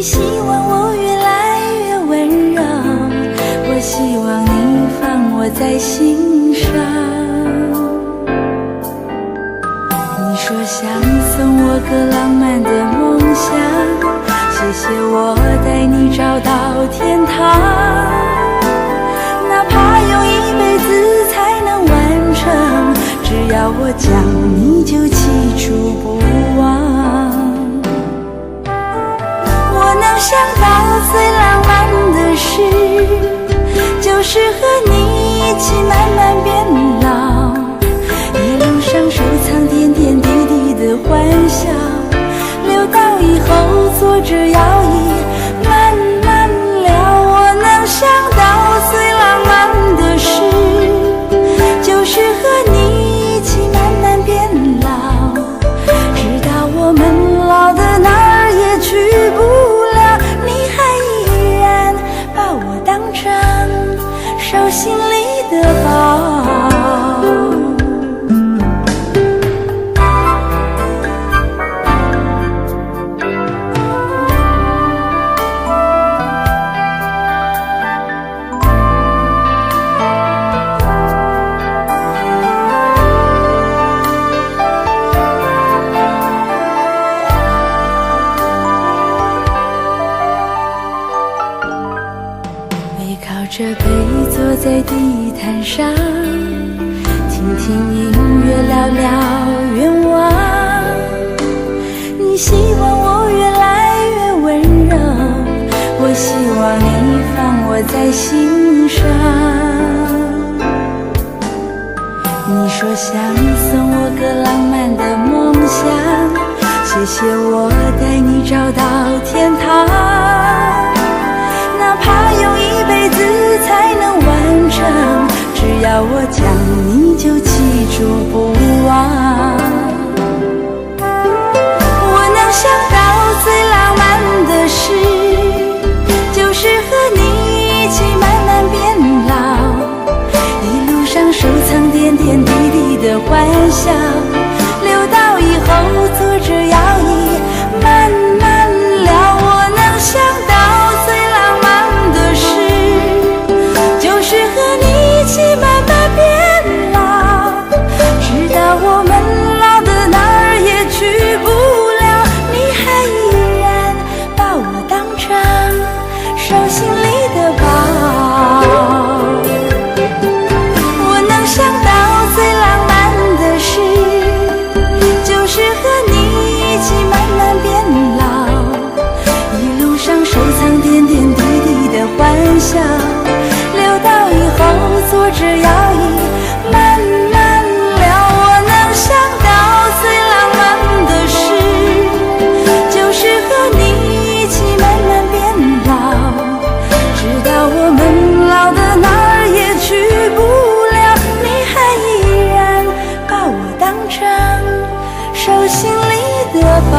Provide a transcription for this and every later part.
希望我越来越温柔，我希望你放我在心上。你说想送我个浪漫的梦想，谢谢我带你找到天堂，哪怕用一辈子才能完成，只要我讲你就记住不忘。我能想到最浪漫的事，就是和你一起慢慢变老，一路上收藏点点滴滴的欢笑，留到以后坐着摇椅慢慢聊。我能想到最浪漫的事，就是和你一起慢慢变老，直到我们老的哪儿也去不了，你还依然把我当成手心里的宝。这杯坐在地毯上，听听音乐，聊聊愿望。你希望我越来越温柔，我希望你放我在心上。你说想送我个浪漫的梦想，谢谢我带你找到天堂，哪怕用一辈子才能完成，只要我讲你就记住不忘。我能想到最浪漫的事，就是和你一起慢慢变老，一路上收藏点点滴滴的欢笑，留到以后坐着摇椅慢慢聊。我能想到最浪漫的事，就是和你一起慢慢变老，直到我们老的哪儿也去不了，你还依然把我当成手心里的宝。我能想到最浪漫的事，就是和你一起慢慢变老，一路上收藏点点滴滴的欢笑，留到以后坐着摇椅慢慢聊。我能想到最浪漫的事，就是和你一起慢慢变老，直到我们老的哪儿也去不了，你还依然把我当成手心里的宝。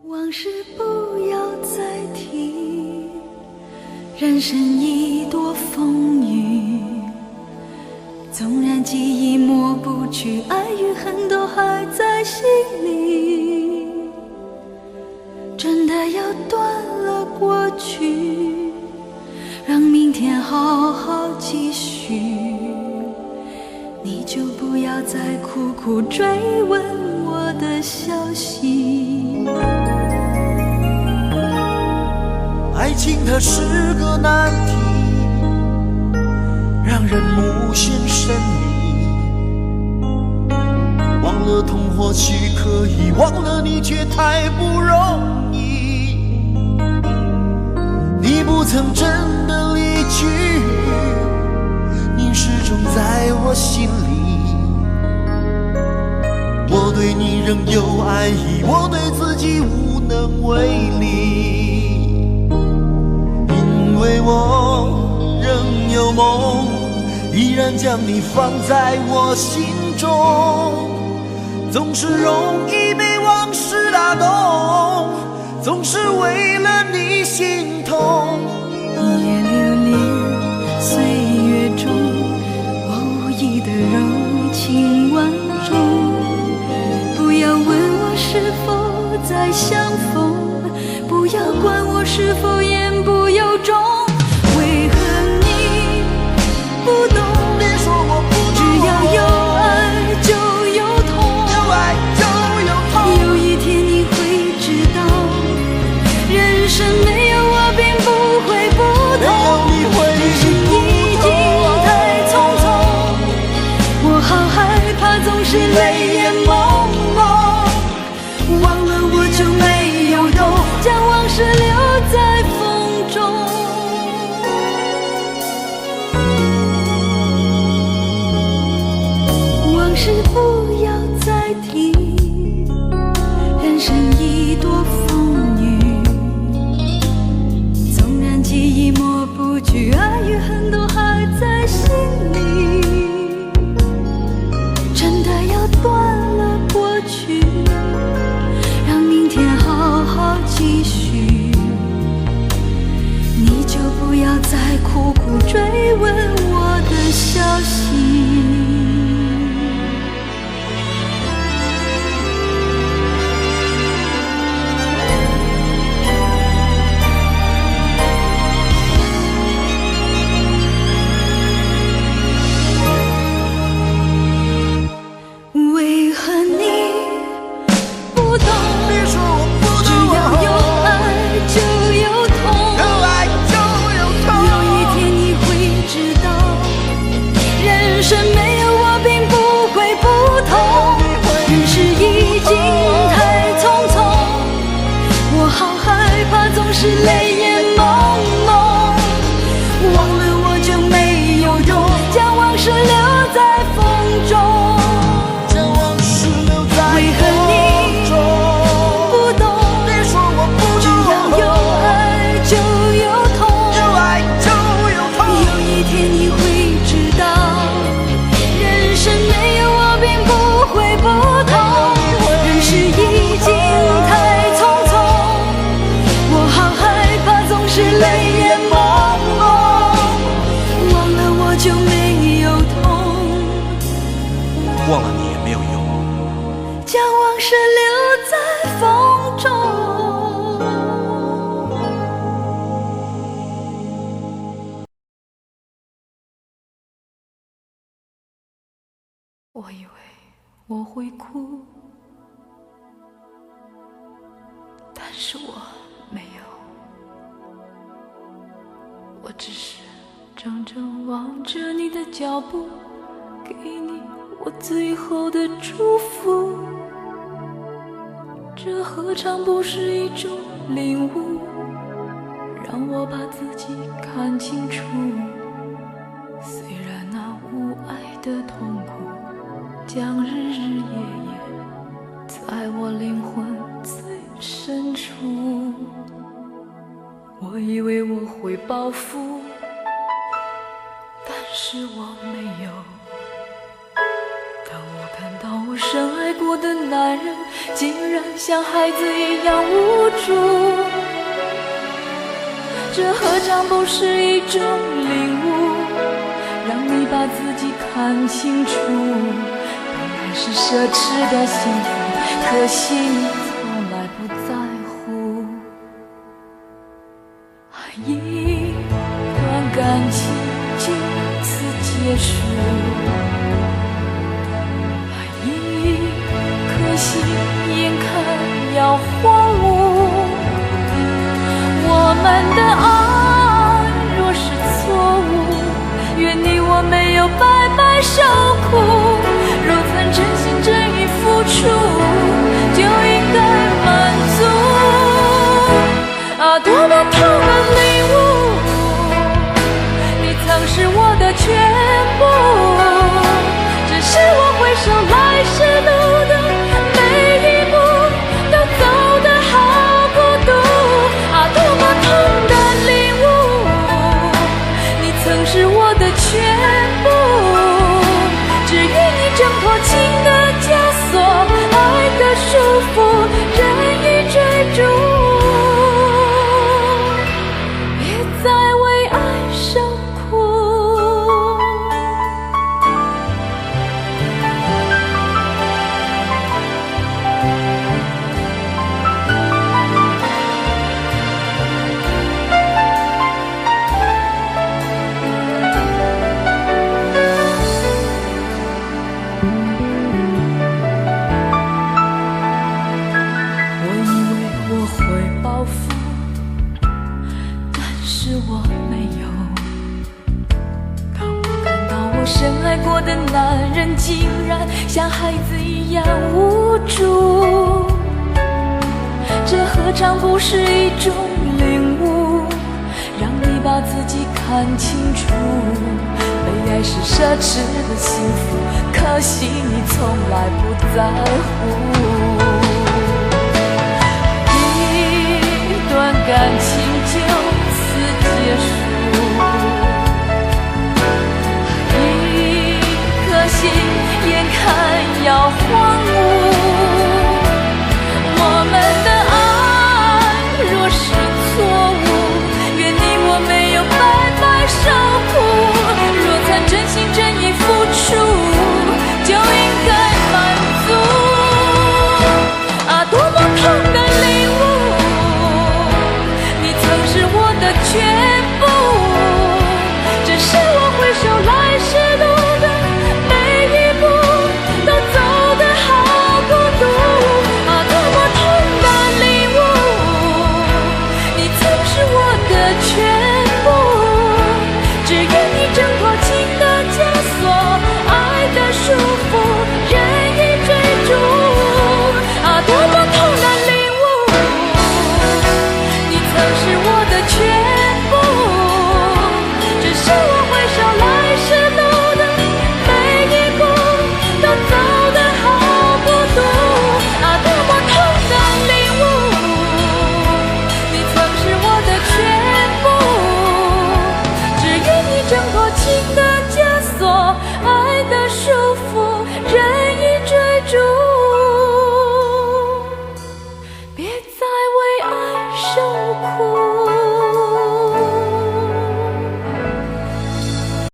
往事不要再提，人生一多风雨，纵然记忆抹不去，爱与恨都还在心里，真的要断了过去，让明天好好继续，你就不要再苦苦追问我的消息。爱情它是个难题，让人无限神秘，忘了痛或许可以，忘了你却太不容易。你不曾真的离去，凝视着种在我心里。我对你仍有爱意，我对自己无能为力，因为我仍有梦，依然将你放在我心中。总是容易被往事打动，总是为了你心痛。一夜流连岁月中，我无意的柔情万种。不要问我是否再相逢，不要管我是否言不由衷。为何你不懂？别说我不懂，只要有爱就有痛，有爱就有痛。有一天你会知道，人生没有我并不会不同，只是已经太匆匆。我好害怕总是泪眼朦胧，忘了我就没有用，将往事留在风中。往事不要再提，人生已多风雨，纵然记忆抹不去，爱与恨都还在心里。真的要断了过去，让明天好好继续。你就不要再苦苦追问我的消息。为何你不懂？别说我不懂，只要有爱就有痛，有爱就有痛。有一天你会知道，人生没有我并不会不同。人世已经太匆匆，我好害怕总是泪眼朦胧，忘了我就没有用，将往事留在风中。为何你不懂？别说我不懂，只要有爱就有痛，有爱就有痛。有一天你会知道，人生没有我并不会不同。人世已经太匆匆，我好害怕总是泪眼朦胧，忘了我就没有痛，忘了你也没有用。将往事留在风中。我以为我会哭，但是我没有，我只是怔怔望着你的脚步，给你我最后的祝福。这何尝不是一种领悟，让我把自己看清楚。虽然那无爱的痛苦将日日夜夜在我灵魂最深处，我以为我会报复，但是我没有。当我看到我深爱过的男人竟然像孩子一样无助，这何尝不是一种领悟，让你把自己看清楚。本来是奢侈的幸福，可惜你从来不在乎。一段感情就此结束，一颗心眼看要荒芜。我们的爱若是错误，愿你我没有白白受苦。若曾真心真意付出，就应该满足。啊，多么痛的领悟，你曾是我的全部。曾是我的全部。只愿你挣脱情的枷锁，爱的束缚，任意追逐，别再为爱受苦。深爱过的男人竟然像孩子一样无助，这何尝不是一种领悟，让你把自己看清楚。被爱是奢侈的幸福，可惜你从来不在乎。一段感情就此结束，